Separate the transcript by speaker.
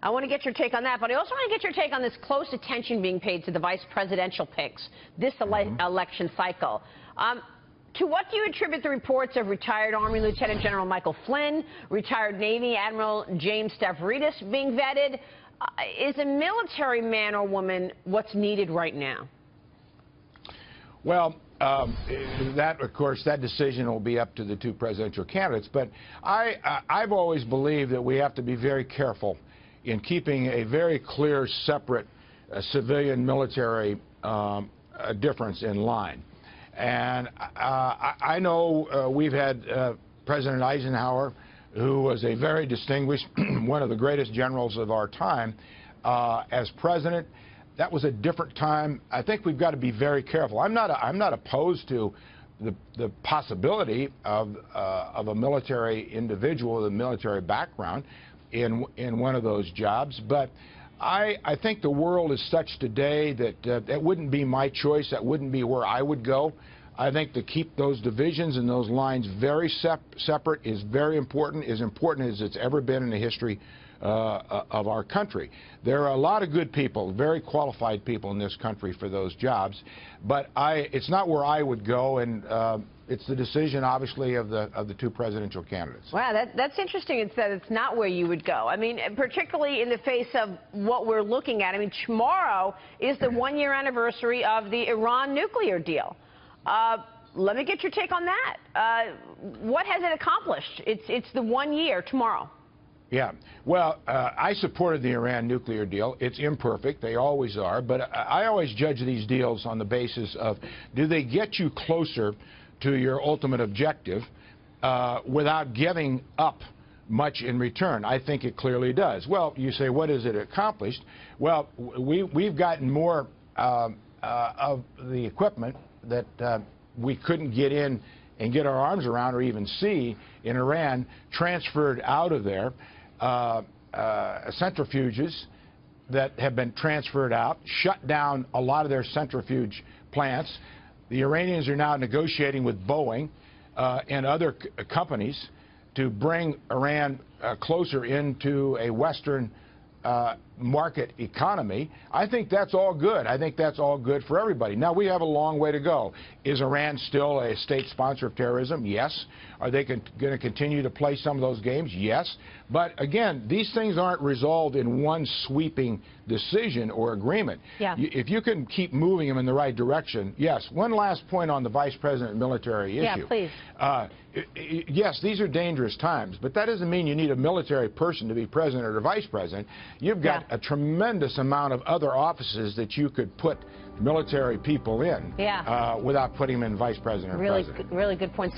Speaker 1: I want to get your take on that, but I also want to get your take on this close attention being paid to the vice presidential picks this election cycle. To what do you attribute the reports of retired Army Lieutenant General Michael Flynn, retired Navy Admiral James Stavridis being vetted? Is a military man or woman what's needed right now?
Speaker 2: Well, of course, that decision will be up to the two presidential candidates. But I've always believed that we have to be very careful in keeping a very clear, separate civilian-military difference in line. And I know we've had President Eisenhower, who was a very distinguished, one of the greatest generals of our time, as president. That was a different time. I think we've got to be very careful. I'm not opposed to the possibility of a military individual with a military background in one of those jobs, but I think the world is such today that that wouldn't be my choice. That wouldn't be where I would go. I think to keep those divisions and those lines very separate is very important, as it's ever been in the history of our country. There are a lot of good people, very qualified people in this country for those jobs, but it's not where I would go, and it's the decision, obviously, of the two presidential candidates.
Speaker 1: Wow, that's interesting. It's that it's not where you would go. I mean, particularly in the face of what we're looking at. I mean, tomorrow is the one-year anniversary of the Iran nuclear deal. Let me get your take on that. What has it accomplished? It's the 1 year tomorrow.
Speaker 2: Yeah, well, I supported the Iran nuclear deal. It's imperfect. They always are. But I always judge these deals on the basis of, do they get you closer to your ultimate objective without giving up much in return? I think it clearly does. Well, you say, what has it accomplished? Well, we've gotten more of the equipment that we couldn't get in and get our arms around or even see in Iran transferred out of there. Centrifuges that have been transferred out, shut down a lot of their centrifuge plants. The Iranians are now negotiating with Boeing and other companies to bring Iran closer into a Western market economy. I think that's all good. I think that's all good for everybody. Now, we have a long way to go. Is Iran still a state sponsor of terrorism? Yes. Are they going to continue to play some of those games? Yes. But again, these things aren't resolved in one sweeping decision or agreement.
Speaker 1: Yeah.
Speaker 2: If you can keep moving them in the right direction, yes. One last point on the vice president military issue.
Speaker 1: Yeah, please.
Speaker 2: Yes, these are dangerous times, but that doesn't mean you need a military person to be president or vice president. You've got a tremendous amount of other offices that you could put military people in without putting them in vice president or president.
Speaker 1: Really good point.